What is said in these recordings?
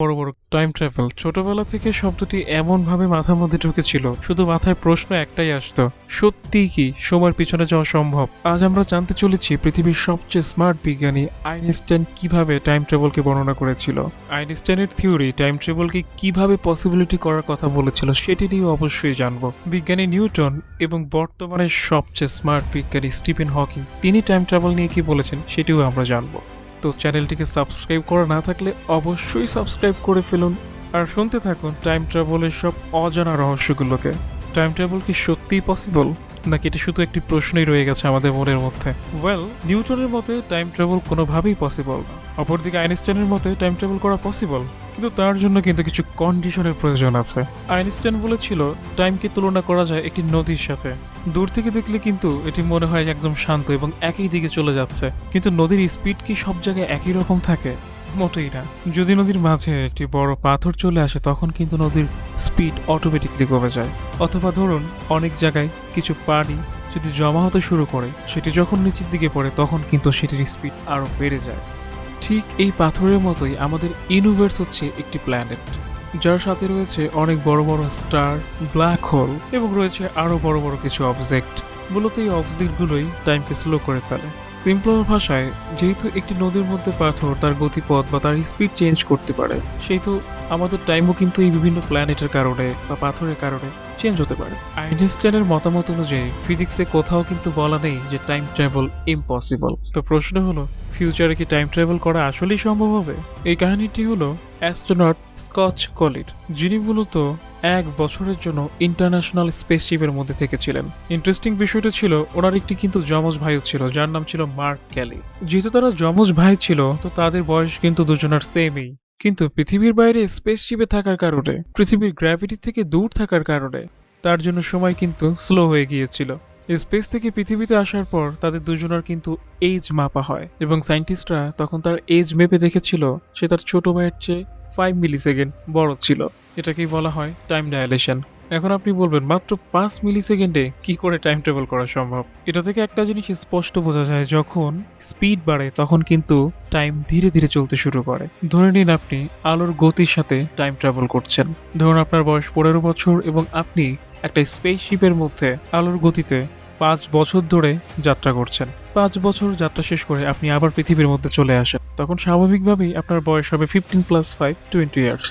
বড় বড় time travel ছোটবেলা থেকে শব্দটি এমন ভাবে মাথার মধ্যে ঢুকেছিল, শুধু মাথায় প্রশ্ন একটাই আসতো, সত্যি কি সময়ের পিছনে যাওয়া সম্ভব? আজ আমরা জানতে চলেছি পৃথিবীর সবচেয়ে স্মার্ট বিজ্ঞানী আইনস্টাইন কিভাবে টাইম ট্রাভেলকে বর্ণনা করেছিল। আইনস্টাইনের থিওরি টাইম ট্রাভেলকে কিভাবে পসিবিলিটি করার কথা বলেছিল সেটি নিয়ে অবশ্যই জানবো। বিজ্ঞানী নিউটন এবং বর্তমানে সবচেয়ে স্মার্ট বিজ্ঞানী স্টিফেন হকিং তিনি টাইম ট্রাভেল নিয়ে কি বলেছেন সেটিও আমরা জানবো। তো চ্যানেলটিকে সাবস্ক্রাইব করা না থাকলে অবশ্যই সাবস্ক্রাইব করে ফেলুন আর শুনতে থাকুন টাইম ট্রাভেলের সব অজানা রহস্যগুলোকে। টাইম ট্রাভেল কি সত্যিই পসিবল, নাকি এটা শুধু একটি প্রশ্নই রয়ে গেছে আমাদের মনের মধ্যে? নিউটনের মতে টাইম ট্রাভেল কোনোভাবেই পসিবল না। অপরদিকে আইনস্টাইনের মতে টাইম ট্রাভেল করা পসিবল, কিন্তু তার জন্য কিন্তু কিছু কন্ডিশনের প্রয়োজন আছে। আইনস্টাইন বলেছিল টাইমকে তুলনা করা যায় একটি নদীর সাথে। দূর থেকে দেখলে কিন্তু এটি মনে হয় একদম শান্ত এবং একই দিকে চলে যাচ্ছে, কিন্তু নদীর স্পিড কি সব জায়গায় একই রকম থাকে? মোটেই না। যদি নদীর মাঝে একটি বড় পাথর চলে আসে তখন কিন্তু নদীর স্পিড অটোমেটিকলি কমে যায়। অথবা ধরুন অনেক জায়গায় কিছু পানি যদি জমা হতে শুরু করে, সেটি যখন নিচের দিকে পড়ে তখন কিন্তু সেটির স্পিড আরো বেড়ে যায়। ঠিক এই পাথরের মতোই আমাদের ইউনিভার্স হচ্ছে একটি প্ল্যানেট, যার সাথে রয়েছে অনেক বড় বড় স্টার, ব্ল্যাক হোল এবং রয়েছে আরো বড় বড় কিছু অবজেক্ট। মূলত এই অবজেক্টগুলোই টাইমকে স্লো করে ফেলে। সিম্পল ভাষায়, যেহেতু একটি নদীর মধ্যে পাথর তার গতিপথ বা তার স্পিড চেঞ্জ করতে পারে, সেহেতু আমাদের টাইমও কিন্তু এই বিভিন্ন প্ল্যানেটের কারণে বা পাথরের কারণে চেঞ্জ হতে পারে। আইনস্টাইনের মতামত অনুযায়ী ফিজিক্সে কোথাও কিন্তু বলা নেই যে টাইম ট্রাভেল ইম্পসিবল। তো প্রশ্ন হলো, ফিউচারে কি টাইম ট্রাভেল করা আসলেই সম্ভব হবে? এই কাহিনীটি হলো অ্যাস্ট্রোনট স্কচ কলির, যিনি মূলত 1 বছরের জন্য ইন্টারন্যাশনাল স্পেসশিপের মধ্যে থেকেছিলেন। ইন্টারেস্টিং বিষয়টা ছিল ওনার একটি কিন্তু যমজ ভাইও ছিল, যার নাম ছিল মার্ক ক্যালি। যেহেতু তারা যমজ ভাই ছিল, তো তাদের বয়স কিন্তু দুজনের সেমই। কিন্তু পৃথিবীর বাইরে স্পেসশিপে থাকার কারণে, পৃথিবীর গ্র্যাভিটি থেকে দূর থাকার কারণে তার জন্য সময় কিন্তু স্লো হয়ে গিয়েছিল। স্পেস থেকে পৃথিবীতে আসার পর তাদের দুজনের কিন্তু এজ মাপা হয় এবং সায়েন্টিস্টরা তখন তার এজ মেপে দেখেছিল সে তার ছোট ভাইয়ের চেয়ে 5 মিলি সেকেন্ড বড় ছিল। এটাকেই বলা হয় টাইম ডায়ালেশন। এখন আপনি বলবেন মাত্র 5 মিলি সেকেন্ডে কি করে টাইম ট্রাভেল করা সম্ভব? এটা থেকে একটা জিনিস স্পষ্ট বোঝা যায়, যখন স্পিড বাড়ে তখন কিন্তু টাইম ধীরে ধীরে চলতে শুরু করে। ধরে নিন আপনি আলোর গতির সাথে টাইম ট্রাভেল করছেন। ধরুন আপনার বয়স 15 বছর এবং আপনি একটা স্পেসশিপের মধ্যে আলোর গতিতে 5 বছর ধরে যাত্রা করছেন। 5 বছর যাত্রা শেষ করে আপনি আবার পৃথিবীর মধ্যে চলে আসেন, তখন স্বাভাবিকভাবেই আপনার বয়স হবে 15 + 5 20 ইয়ার্স।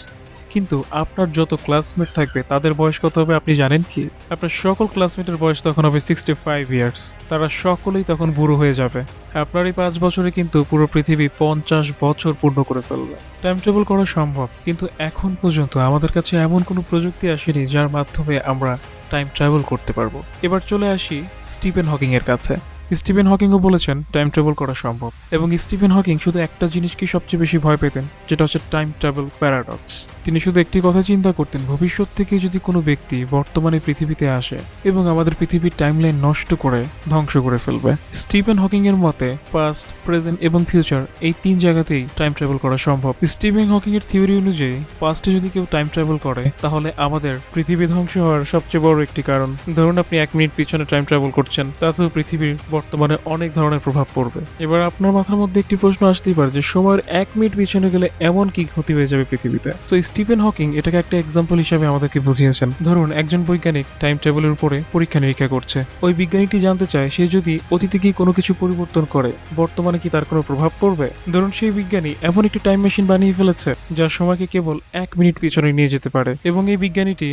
কিন্তু আপনার যত ক্লাসমেট থাকবে তাদের বয়স কত হবে আপনি জানেন কি? আপনার সকল ক্লাসমেটের বয়স তখন হবে 65 ইয়ার্স। তারা সকলেই তখন বুড়ো হয়ে যাবে। আপনার এই 5 বছরে কিন্তু পুরো পৃথিবী 50 বছর পূর্ণ করে ফেলবে। টাইম ট্রাভেল করা সম্ভব, কিন্তু এখন পর্যন্ত আমাদের কাছে এমন কোনো প্রযুক্তি আসেনি যার মাধ্যমে আমরা টাইম ট্রাভেল করতে পারবো। এবার চলে আসি স্টিফেন হকিং এর কাছে। স্টিফেন হকিংও বলেছেন টাইম ট্রাভেল করা সম্ভব, এবং স্টিফেন হকিং শুধু একটা জিনিসকে সবচেয়ে বেশি ভয় পেতেন, যেটা হচ্ছে টাইম ট্রাভেল প্যারাডক্স। তিনি শুধু একটি কথা চিন্তা করতেন, ভবিষ্যৎ থেকে যদি কোনো ব্যক্তি বর্তমানে পৃথিবীতে আসে এবং আমাদের পৃথিবীর টাইমলাইন নষ্ট করে ধ্বংস করে ফেলবে। স্টিফেন হকিং এর মতে পাস্ট, প্রেজেন্ট এবং ফিউচার এই 3 জায়গাতেই টাইম ট্রাভেল করা সম্ভব। স্টিফেন হকিং এর থিওরি অনুযায়ী পাস্টে যদি কেউ টাইম ট্রাভেল করে তাহলে আমাদের পৃথিবী ধ্বংস হওয়ার সবচেয়ে বড় একটি কারণ। ধরুন আপনি 1 মিনিট পিছনে টাইম ট্রাভেল করছেন, তাতেও পৃথিবীর বর্তমানে অনেক ধরনের প্রভাব পড়বে। এবার আপনার মাথার মধ্যে একটি প্রশ্ন আসতেই পারে যে সময়ের 1 মিনিট পিছনে গেলে এমন কি ক্ষতি হয়ে যাবে পৃথিবীতে? সো স্টিফেন হকিং এটাকে একটা এক্সাম্পল হিসেবে আমাদেরকে বুঝিয়েছেন। ধরুন একজন বৈজ্ঞানিক টাইম ট্রাভেলের উপরে পরীক্ষা নিরীক্ষা করছে। ওই বিজ্ঞানীটি জানতে চায় সে যদি অতীতে গিয়ে কোনো কিছু পরিবর্তন করে বর্তমানে কি তার কোনো প্রভাব পড়বে। ধরুন সেই বিজ্ঞানী এমন একটি টাইম মেশিন বানিয়ে ফেলেছে যা সময়কে কেবল 1 মিনিট পিছনে নিয়ে যেতে পারে, এবং এই বিজ্ঞানীটি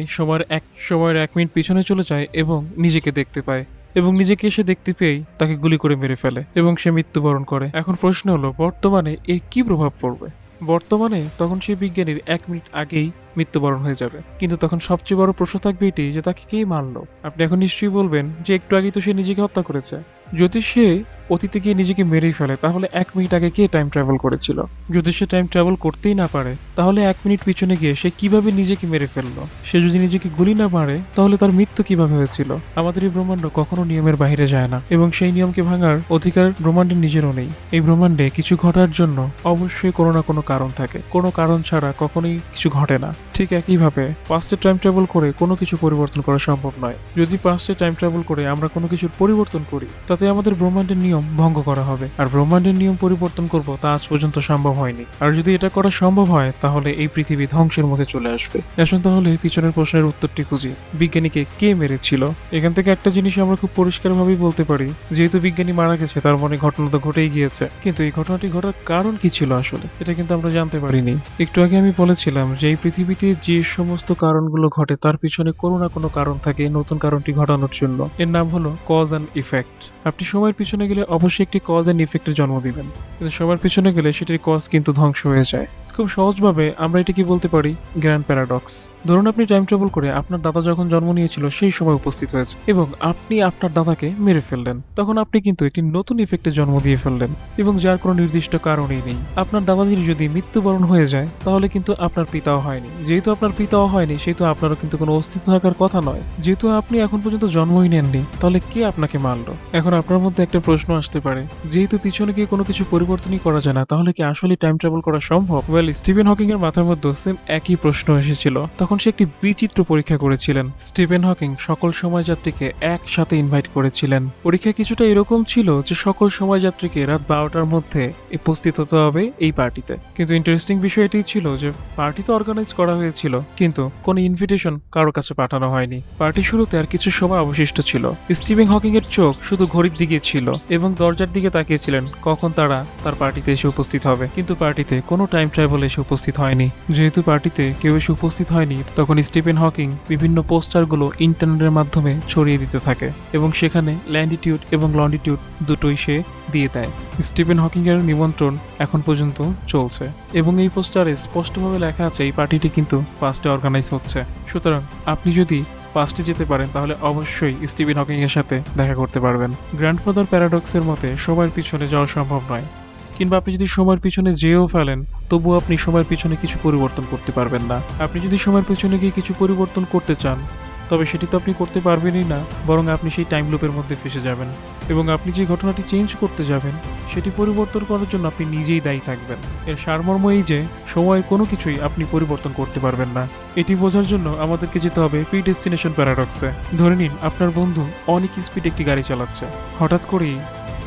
সময়ের 1 মিনিট পিছনে চলে যায় এবং নিজেকে দেখতে পায়, এবং নিজেকে সে দেখতে পেয়েই তাকে গুলি করে মেরে ফেলে এবং সে মৃত্যুবরণ করে। এখন প্রশ্ন হলো বর্তমানে এর কি প্রভাব পড়বে? বর্তমানে তখন সেই বিজ্ঞানীর 1 মিনিট আগেই মৃত্যুবরণ হয়ে যাবে, কিন্তু তখন সবচেয়ে বড় প্রশ্ন থাকবে এটি যে তাকে কে মারলো। আপনি এখন নিশ্চয়ই বলবেন যে একটু আগেই তো সে নিজেকে হত্যা করেছে। যদি সে অতীতে গিয়ে নিজেকে মেরেই ফেলে তাহলে 1 মিনিট আগে কে টাইম ট্রাভেল করেছিল? যদি সে টাইম ট্রাভেল করতেই না পারে তাহলে 1 মিনিট পিছনে গিয়ে সে কিভাবে নিজেকে মেরে ফেললো? সে যদি নিজেকে গুলি না মারে তাহলে তার মৃত্যু কিভাবে হয়েছিল? আমাদের এই ব্রহ্মাণ্ড কখনো নিয়মের বাইরে যায় না, এবং সেই নিয়মকে ভাঙার অধিকার ব্রহ্মাণ্ডের নিজেরও নেই। এই ব্রহ্মাণ্ডে কিছু ঘটার জন্য অবশ্যই কোনো না কোনো কারণ থাকে, কোনো কারণ ছাড়া কখনোই কিছু ঘটে না। ঠিক একইভাবে পাস্টে টাইম ট্রাভেল করে কোনো কিছু পরিবর্তন করা সম্ভব নয়। যদি পাস্টে টাইম ট্রাভেল করে আমরা কোনো কিছুর পরিবর্তন করি, তাতে আমাদের ব্রহ্মাণ্ডের নিয়ম ভঙ্গ করা হবে, আর ব্রহ্মাণ্ডের নিয়ম পরিবর্তন করব তা আজ পর্যন্ত সম্ভব হয়নি। আর যদি এটা করা সম্ভব হয়, তাহলে এই পৃথিবী ধ্বংসের মুখে চলে আসবে। এখন তাহলে পিছনের প্রশ্নের উত্তরটি খুঁজি, বিজ্ঞানীকে কে মেরেছিল? এখান থেকে একটা জিনিস আমরা খুব পরিষ্কারভাবেই বলতে পারি, যেহেতু বিজ্ঞানী মারা গেছে তার মানে ঘটনা তো ঘটেই গিয়েছে, কিন্তু এই ঘটনাটি ঘটার কারণ কি ছিল আসলে, এটা কিন্তু আমরা জানতে পারিনি। একটু আগে আমি বলেছিলাম যে এই পৃথিবীতে যে সমস্ত কারণগুলো ঘটে তার পিছনে কোনো না কোনো কারণ থাকে নতুন কারণটি ঘটানোর জন্য। এর নাম হলো কজ অ্যান্ড ইফেক্ট। আপনি সময়ের পিছনে গেলে অবশ্যই একটি কজ অ্যান্ড ইফেক্টের জন্ম দিবেন, কিন্তু সময়ের পিছনে গেলে সেটির কজ কিন্তু ধ্বংস হয়ে যায়। খুব সহজভাবে আমরা এটাকে বলতে পারি গ্র্যান্ড প্যারাডক্স। ধরুন আপনি টাইম ট্রাভেল করে আপনার দাদা যখন জন্ম নিয়েছিল সেই সময় উপস্থিত হয়েছে এবং আপনি আপনার দাদাকে মেরে ফেললেন, তখন আপনি কিন্তু একটি নতুন ইফেক্টের জন্ম দিয়ে ফেললেন এবং যার কোনো নির্দিষ্ট কারণই নেই। আপনার দাদাজির যদি মৃত্যুবরণ হয়ে যায়, তাহলে কিন্তু আপনার পিতাও হয়নি। যেহেতু আপনার পিতাও হয়নি, সেহেতু আপনারও কিন্তু কোনো অস্তিত্ব থাকার কথা নয়। যেহেতু আপনি এখন পর্যন্ত জন্মই নেননি, তাহলে কে আপনাকে মারলো? এখন আপনার মধ্যে একটা প্রশ্ন আসতে পারে, যেহেতু পিছনে গিয়ে কোনো কিছু পরিবর্তনই করা যায় না, তাহলে কি আসলে টাইম ট্রাভেল করা সম্ভব? স্টিভেন হকিং এর মাথার মধ্যে সেম একই প্রশ্ন এসেছিল। তখন সে একটি বিচিত্র পরীক্ষা করেছিলেন। স্টিভেন হকিং সকল সময়যাত্রীকে একসাথে ইনভাইট করেছিলেন। পরীক্ষা কিছুটা এরকম ছিল যে সকল সময়যাত্রীকে রাত 12টার মধ্যে উপস্থিত হতে হবে এই পার্টিতে। কিন্তু ইন্টারেস্টিং বিষয় এটাই ছিল যে পার্টি তো অর্গানাইজ করা হয়েছিল, কিন্তু কোনো ইনভিটেশন কারো কাছে পাঠানো হয়নি। পার্টি শুরুতে আর কিছু সময় অবশিষ্ট ছিল। স্টিভেন হকিং এর চোখ শুধু ঘড়ির দিকে ছিল এবং দরজার দিকে তাকিয়েছিলেন কখন তারা তার পার্টিতে এসে উপস্থিত হবে। কিন্তু পার্টিতে কোনো টাইম ট্রাভেল এসে উপস্থিত হয়নি। যেহেতু পার্টিতে কেউ এসে উপস্থিত হয়নি, তখন স্টিফেন হকিং বিভিন্ন পোস্টারগুলো ইন্টারনেটের মাধ্যমে ছড়িয়ে দিতে থাকে এবং সেখানে ল্যান্ডিটিউড এবং লন্ডিটিউড দুটোই সে দিয়ে দেয়। স্টিফেন হকিং এর নিমন্ত্রণ এখন পর্যন্ত চলছে এবং এই পোস্টারে স্পষ্টভাবে লেখা আছে এই পার্টিটি কিন্তু পাস্টে অর্গানাইজ হচ্ছে। সুতরাং আপনি যদি পাস্টে যেতে পারেন, তাহলে অবশ্যই স্টিফেন হকিং এর সাথে দেখা করতে পারবেন। গ্র্যান্ডফাদার প্যারাডক্সের মতে সময়ের পিছনে যাওয়া সম্ভব নয়, কিংবা আপনি যদি সময়ের পিছনে যেও ফেলেন, তবুও আপনি সময়ের পিছনে কিছু পরিবর্তন করতে পারবেন না। আপনি যদি সময়ের পিছনে গিয়ে কিছু পরিবর্তন করতে চান, তবে সেটি তো আপনি করতে পারবেনই না, বরং আপনি সেই টাইম লুপের মধ্যে ফেসে যাবেন এবং আপনি যে ঘটনাটি চেঞ্জ করতে যাবেন সেটি পরিবর্তন করার জন্য আপনি নিজেই দায়ী থাকবেন। এর সারমর্ম এই যে সময়ের কোনো কিছুই আপনি পরিবর্তন করতে পারবেন না। এটি বোঝার জন্য আমাদেরকে যেতে হবে প্রিডেস্টিনেশন প্যারাডক্সে। ধরে নিন আপনার বন্ধু অনেক স্পিড একটি গাড়ি চালাচ্ছে। হঠাৎ করেই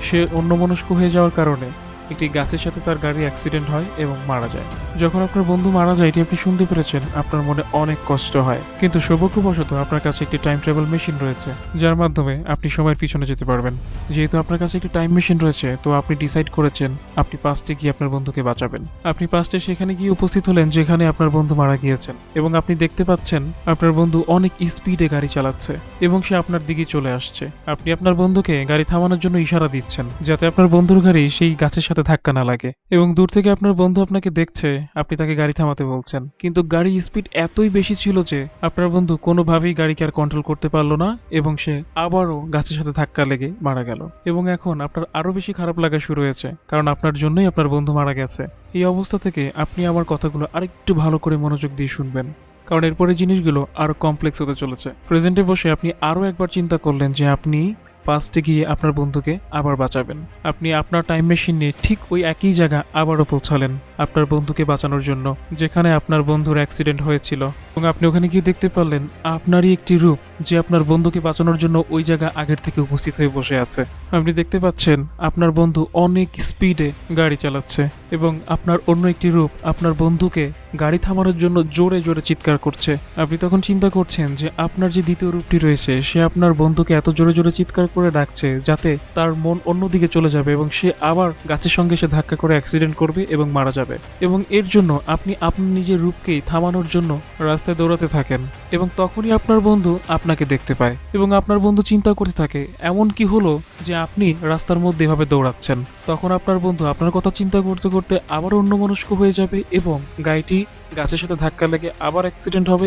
সে অন্যমনস্ক হয়ে যাওয়ার কারণে একটি গাছের সাথে তার গাড়ি অ্যাক্সিডেন্ট হয় এবং মারা যায়। যখন আপনার বন্ধু মারা যায় এটি আপনি শুনতে পেরেছেন, আপনার মনে অনেক কষ্ট হয়। কিন্তু সৌভাগ্যবশত আপনার কাছে একটি টাইম ট্রাভেল মেশিন রয়েছে, যার মাধ্যমে আপনি সময়ের পিছনে যেতে পারবেন। যেহেতু আপনার কাছে একটি টাইম মেশিন রয়েছে, তো আপনি ডিসাইড করেছেন আপনি পাস্টে গিয়ে আপনার বন্ধুকে বাঁচাবেন। আপনি পাস্টে সেখানে গিয়ে উপস্থিত হলেন যেখানে আপনার বন্ধু মারা গিয়েছেন এবং আপনি দেখতে পাচ্ছেন আপনার বন্ধু অনেক স্পিডে গাড়ি চালাচ্ছে এবং সে আপনার দিকে চলে আসছে। আপনি আপনার বন্ধুকে গাড়ি থামানোর জন্য ইশারা দিচ্ছেন, যাতে আপনার বন্ধুর গাড়ি সেই গাছের সাথে ধাক্কা না লাগে এবং দূর থেকে আপনার বন্ধু আপনাকে দেখছে, আপনি তাকে গাড়ি থামাতে বলছেন। কিন্তু গাড়ির স্পিড এতই বেশি ছিল যে আপনার বন্ধু কোনোভাবেই গাড়িকে আর কন্ট্রোল করতে পারলো না এবং সে আবারও গাছের সাথে ধাক্কা লেগে মারা গেল। এবং এখন আপনার আরো বেশি খারাপ লাগা শুরু হয়েছে, কারণ আপনার জন্যই আপনার বন্ধু মারা গেছে। এই অবস্থা থেকে আপনি আমার কথাগুলো আরেকটু ভালো করে মনোযোগ দিয়ে শুনবেন, কারণ এরপরে জিনিসগুলো আরো কমপ্লেক্স হতে চলেছে। প্রেজেন্টে বসে আপনি আরো একবার চিন্তা করলেন যে আপনি পাস্টে গিয়ে আপনার বন্ধুকে আবার বাঁচাবেন। আপনি আপনার টাইম মেশিন নিয়ে ঠিক ওই একই জায়গা আবারও পৌঁছালেন আপনার বন্ধুকে বাঁচানোর জন্য, যেখানে আপনার বন্ধুর অ্যাক্সিডেন্ট হয়েছিল এবং আপনি ওখানে গিয়ে দেখতে পারলেন আপনারই একটি রূপ যে আপনার বন্ধুকে বাঁচানোর জন্য ওই জায়গা আগের থেকে উপস্থিত হয়ে বসে আছে। আপনি দেখতে পাচ্ছেন আপনার বন্ধু অনেক স্পিডে গাড়ি চালাচ্ছে এবং আপনার অন্য একটি রূপ আপনার বন্ধুকে গাড়ি থামানোর জন্য জোরে জোরে চিৎকার করছে। আপনি তখন চিন্তা করছেন যে আপনার যে দ্বিতীয় রূপটি রয়েছে সে আপনার বন্ধুকে এত জোরে জোরে চিৎকার করে ডাকছে যাতে তার মন অন্যদিকে চলে যাবে এবং সে আবার গাছের সঙ্গে সে ধাক্কা করে অ্যাক্সিডেন্ট করবে এবং মারা যাবে। এবং এর জন্য আপনি আপনার নিজের রূপকেই থামানোর জন্য রাস্তায় দৌড়াতে থাকেন এবং তখনই আপনার বন্ধু আপনাকে দেখতে পায় এবং আপনার বন্ধু চিন্তা করতে থাকে এমন কি হলো যে আপনি রাস্তার মধ্যে এভাবে দৌড়াচ্ছেন। তখন আপনার বন্ধু আপনার কথা চিন্তা করতে করতে আবার অন্যমনস্ক হয়ে যাবে এবং গাড়িটি গাছের সাথে ধাক্কা লেগে আবার অ্যাক্সিডেন্ট হবে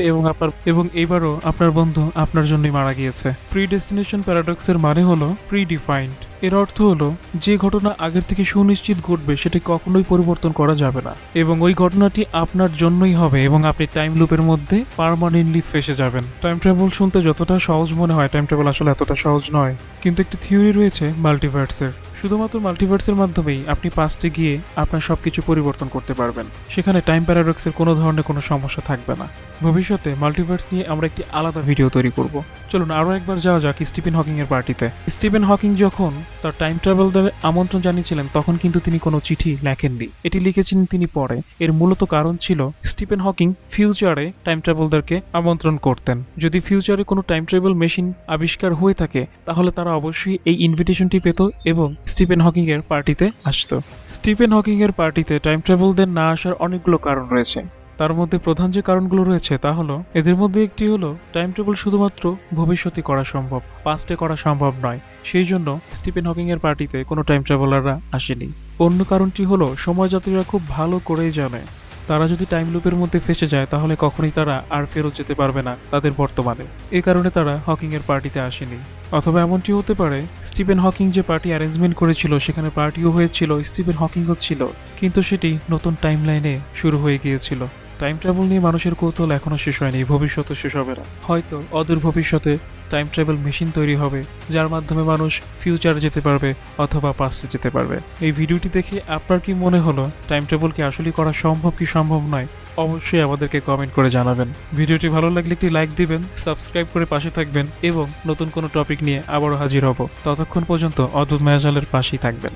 এবং এইবারও আপনার বন্ধু আপনার জন্যই মারা গিয়েছে। প্রিডেস্টিনেশন প্যারাডক্সের মানে হলো প্রিডিফাইন্ড। এর অর্থ হলো যে ঘটনা আগের থেকে সুনিশ্চিত ঘটবে সেটা কখনোই পরিবর্তন করা যাবে না, এবং ওই ঘটনাটি আপনার জন্যই হবে এবং আপনি টাইম লুপের মধ্যে পার্মানেন্টলি ফেসে যাবেন। টাইম ট্রাভেল শুনতে যতটা সহজ মনে হয়, টাইম ট্রাভেল আসলে এতটা সহজ নয়। কিন্তু একটি থিওরি রয়েছে মাল্টিভার্সের। শুধুমাত্র মাল্টিভার্সের মাধ্যমেই আপনি পাস্টে গিয়ে আপনার সবকিছু পরিবর্তন করতে পারবেন। সেখানে টাইম প্যারাডক্সের কোনো ধরনের কোনো সমস্যা থাকবে না। ভবিষ্যতে মাল্টিভার্স নিয়ে আমরা একটি আলাদা ভিডিও তৈরি করব। চলুন আরও একবার যাওয়া যাক স্টিফেন হকিং এর পার্টিতে। স্টিফেন হকিং যখন তার টাইম ট্রাভেলদের আমন্ত্রণ জানিয়েছিলেন তখন কিন্তু তিনি কোনো চিঠি লেখেননি, এটি লিখেছিলেন তিনি পরে। এর মূলত কারণ ছিল স্টিফেন হকিং ফিউচারে টাইম ট্রাভেলদেরকে আমন্ত্রণ করতেন। যদি ফিউচারে কোনো টাইম ট্রাভেল মেশিন আবিষ্কার হয়ে থাকে তাহলে তারা অবশ্যই এই ইনভিটেশনটি পেত এবং স্টিফেন হকিং এর পার্টিতে আসতো। স্টিফেন হকিং এর পার্টিতে টাইম ট্রাভেলদের না আসার অনেকগুলো কারণ রয়েছে। তার মধ্যে প্রধান যে কারণগুলো রয়েছে তা হলো, এদের মধ্যে একটি হলো টাইম ট্রাভেল শুধুমাত্র ভবিষ্যতে করা সম্ভব, পাস্টে করা সম্ভব নয়। সেই জন্য স্টিফেন হকিং এর পার্টিতে কোনো টাইম ট্রাভেলাররা আসেনি। অন্য কারণটি হলো সময়যাত্রীরা খুব ভালো করেই জানে তারা যদি টাইম লুপের মধ্যে ফেসে যায় তাহলে কখনোই তারা আর ফেরত যেতে পারবে না তাদের বর্তমানে। এ কারণে তারা হকিং এর পার্টিতে আসেনি। অথবা এমনটি হতে পারে স্টিফেন হকিং যে পার্টি অ্যারেঞ্জমেন্ট করেছিল সেখানে পার্টিও হয়েছিল, স্টিফেন হকিংও ছিল, কিন্তু সেটি নতুন টাইম লাইনে শুরু হয়ে গিয়েছিল। টাইম ট্রাভেল নিয়ে মানুষের কৌতূহল এখনো শেষ হয়নি, ভবিষ্যতে শেষ হবে না। হয়তো অদূর ভবিষ্যতে টাইম ট্রাভেল মেশিন তৈরি হবে যার মাধ্যমে মানুষ ফিউচারে যেতে পারবে অথবা পাস্টে যেতে পারবে। এই ভিডিওটি দেখে আপনার কি মনে হলো, টাইম ট্রাভেল কি আসলে করা সম্ভব কি সম্ভব নয়? অবশ্যই আমাদেরকে কমেন্ট করে জানাবেন। ভিডিওটি ভালো লাগলে একটি লাইক দিবেন, সাবস্ক্রাইব করে পাশে থাকবেন এবং নতুন কোনো টপিক নিয়ে আবারও হাজির হব। ততক্ষণ পর্যন্ত অদ্ভুত মায়াজালের পাশেই থাকবেন।